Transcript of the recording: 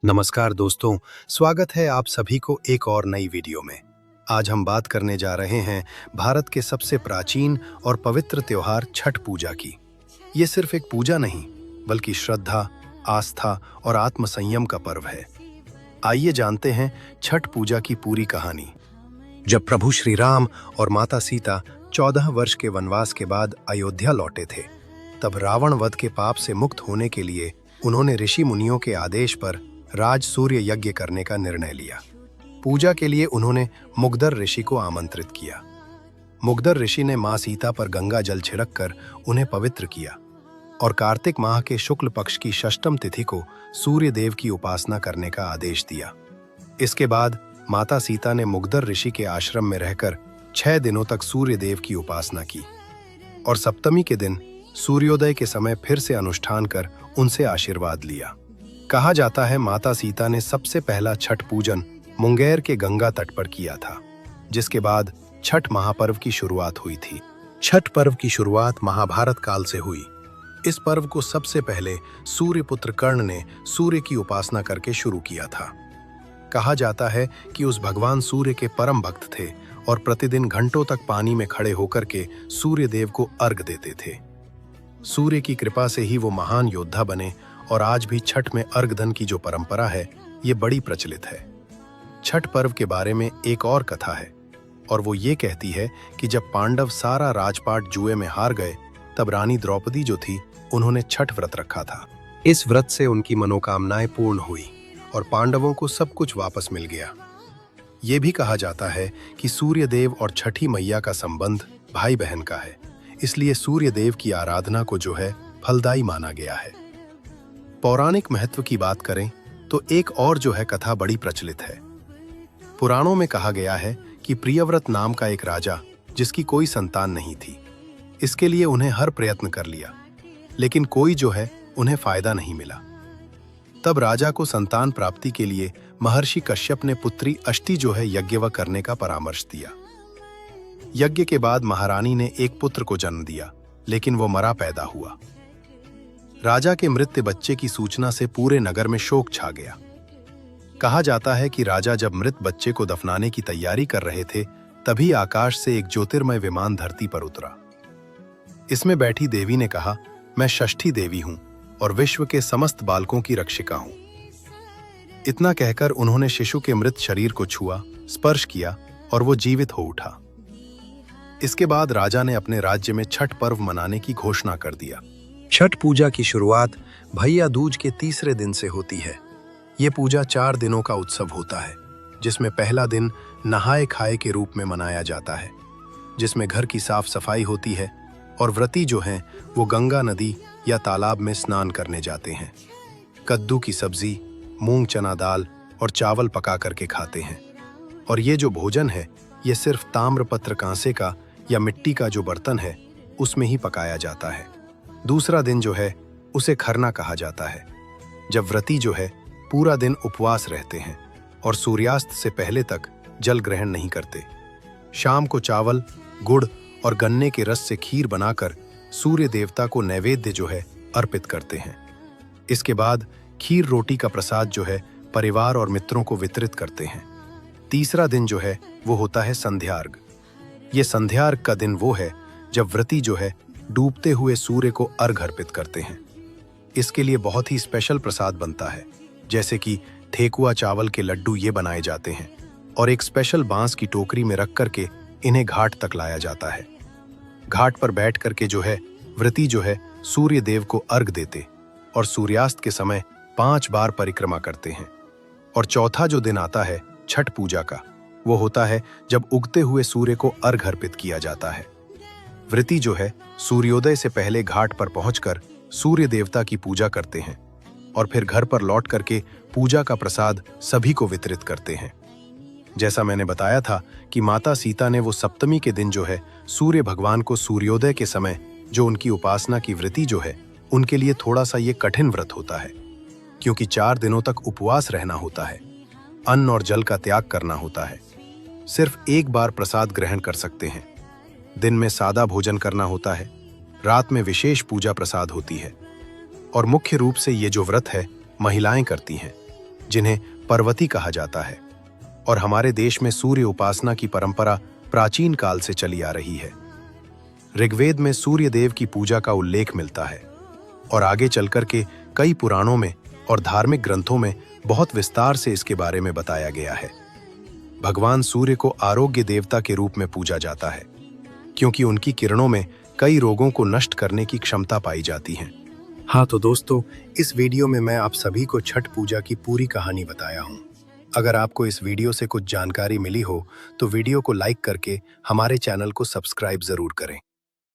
नमस्कार दोस्तों, स्वागत है आप सभी को एक और नई वीडियो में। आज हम बात करने जा रहे हैं भारत के सबसे प्राचीन और पवित्र त्योहार छठ पूजा की। ये सिर्फ एक पूजा नहीं, बल्कि श्रद्धा, आस्था और आत्मसंयम का पर्व है। आइए जानते हैं छठ पूजा की पूरी कहानी। जब प्रभु श्री राम और माता सीता 14 वर्ष के वनवास के बाद अयोध्या लौटे थे, तब रावण वध के पाप से मुक्त होने के लिए उन्होंने ऋषि मुनियों के आदेश पर राज सूर्य यज्ञ करने का निर्णय लिया। पूजा के लिए उन्होंने मुग्धर ऋषि को आमंत्रित किया। मुग्धर ऋषि ने मां सीता पर गंगा जल छिड़क कर उन्हें पवित्र किया और कार्तिक माह के शुक्ल पक्ष की षष्ठम तिथि को सूर्य देव की उपासना करने का आदेश दिया। इसके बाद माता सीता ने मुग्धर ऋषि के आश्रम में रहकर 6 दिनों तक सूर्य देव की उपासना की और सप्तमी के दिन सूर्योदय के समय फिर से अनुष्ठान कर उनसे आशीर्वाद लिया। कहा जाता है माता सीता ने सबसे पहला छठ पूजन मुंगेर के गंगा तट पर किया था, जिसके बाद छठ महापर्व की शुरुआत हुई थी। छठ पर्व की शुरुआत महाभारत काल से हुई। इस पर्व को सबसे पहले सूर्यपुत्र कर्ण ने सूर्य की उपासना करके शुरू किया था। कहा जाता है कि उस भगवान सूर्य के परम भक्त थे और प्रतिदिन घंटों तक पानी में खड़े होकर के सूर्य देव को अर्घ देते थे। सूर्य की कृपा से ही वो महान योद्धा बने और आज भी छठ में अर्घधन की जो परंपरा है, ये बड़ी प्रचलित है। छठ पर्व के बारे में एक और कथा है और वो ये कहती है कि जब पांडव सारा राजपाट जुए में हार गए, तब रानी द्रौपदी जो थी, उन्होंने छठ व्रत रखा था। इस व्रत से उनकी मनोकामनाएं पूर्ण हुई और पांडवों को सब कुछ वापस मिल गया। ये भी कहा जाता है कि सूर्य देव और छठी मैया का संबंध भाई बहन का है, इसलिए सूर्य देव की आराधना को जो है फलदायी माना गया है। पौराणिक महत्व की बात करें तो एक और जो है कथा बड़ी प्रचलित है। पुराणों में कहा गया है कि प्रियव्रत नाम का एक राजा, जिसकी कोई संतान नहीं थी, इसके लिए उन्हें हर प्रयत्न कर लिया, लेकिन कोई जो है उन्हें फायदा नहीं मिला। तब राजा को संतान प्राप्ति के लिए महर्षि कश्यप ने पुत्री अष्टि जो है यज्ञ करने का परामर्श दिया। यज्ञ के बाद महारानी ने एक पुत्र को जन्म दिया, लेकिन वो मरा पैदा हुआ। राजा के मृत बच्चे की सूचना से पूरे नगर में शोक छा गया। कहा जाता है कि राजा जब मृत बच्चे को दफनाने की तैयारी कर रहे थे, तभी आकाश से एक ज्योतिर्मय विमान धरती पर उतरा। इसमें बैठी देवी ने कहा, मैं षष्ठी देवी हूं और विश्व के समस्त बालकों की रक्षिका हूं। इतना कहकर उन्होंने शिशु के मृत शरीर को छुआ, स्पर्श किया और वो जीवित हो उठा। इसके बाद राजा ने अपने राज्य में छठ पर्व मनाने की घोषणा कर दिया। छठ पूजा की शुरुआत भैया दूज के तीसरे दिन से होती है। ये पूजा 4 दिनों का उत्सव होता है, जिसमें पहला दिन नहाए खाए के रूप में मनाया जाता है, जिसमें घर की साफ सफाई होती है और व्रती जो हैं वो गंगा नदी या तालाब में स्नान करने जाते हैं। कद्दू की सब्जी, मूंग चना दाल और चावल पका करके खाते हैं। और ये जो भोजन है, ये सिर्फ ताम्रपत्र कांसे का या मिट्टी का जो बर्तन है, उसमें ही पकाया जाता है। दूसरा दिन जो है उसे खरना कहा जाता है, जब व्रती जो है पूरा दिन उपवास रहते हैं और सूर्यास्त से पहले तक जल ग्रहण नहीं करते। शाम को चावल, गुड़ और गन्ने के रस से खीर बनाकर सूर्य देवता को नैवेद्य जो है अर्पित करते हैं। इसके बाद खीर रोटी का प्रसाद जो है परिवार और मित्रों को वितरित करते हैं। तीसरा दिन जो है वो होता है संध्यार्घ। ये संध्यार्घ का दिन वो है जब व्रती जो है डूबते हुए सूर्य को अर्घ अर्पित करते हैं। इसके लिए बहुत ही स्पेशल प्रसाद बनता है, जैसे कि ठेकुआ चावल के लड्डू ये बनाए जाते हैं और एक स्पेशल बांस की टोकरी में रख करके इन्हें घाट तक लाया जाता है। घाट पर बैठ करके जो है व्रती जो है सूर्य देव को अर्घ देते और सूर्यास्त के समय 5 बार परिक्रमा करते हैं। और चौथा जो दिन आता है छठ पूजा का, वो होता है जब उगते हुए सूर्य को अर्घ अर्पित किया जाता है। व्रती जो है सूर्योदय से पहले घाट पर पहुंचकर सूर्य देवता की पूजा करते हैं और फिर घर पर लौट करके पूजा का प्रसाद सभी को वितरित करते हैं। जैसा मैंने बताया था कि माता सीता ने वो सप्तमी के दिन जो है सूर्य भगवान को सूर्योदय के समय जो उनकी उपासना की व्रती जो है, उनके लिए थोड़ा सा ये कठिन व्रत होता है, क्योंकि 4 दिनों तक उपवास रहना होता है, अन्न और जल का त्याग करना होता है, सिर्फ एक बार प्रसाद ग्रहण कर सकते हैं, दिन में सादा भोजन करना होता है, रात में विशेष पूजा प्रसाद होती है और मुख्य रूप से ये जो व्रत है महिलाएं करती हैं, जिन्हें पर्वती कहा जाता है। और हमारे देश में सूर्य उपासना की परंपरा प्राचीन काल से चली आ रही है। ऋग्वेद में सूर्य देव की पूजा का उल्लेख मिलता है और आगे चलकर के कई पुराणों में और धार्मिक ग्रंथों में बहुत विस्तार से इसके बारे में बताया गया है। भगवान सूर्य को आरोग्य देवता के रूप में पूजा जाता है, क्योंकि उनकी किरणों में कई रोगों को नष्ट करने की क्षमता पाई जाती है। हाँ तो दोस्तों, इस वीडियो में मैं आप सभी को छठ पूजा की पूरी कहानी बताया हूँ। अगर आपको इस वीडियो से कुछ जानकारी मिली हो तो वीडियो को लाइक करके हमारे चैनल को सब्सक्राइब जरूर करें।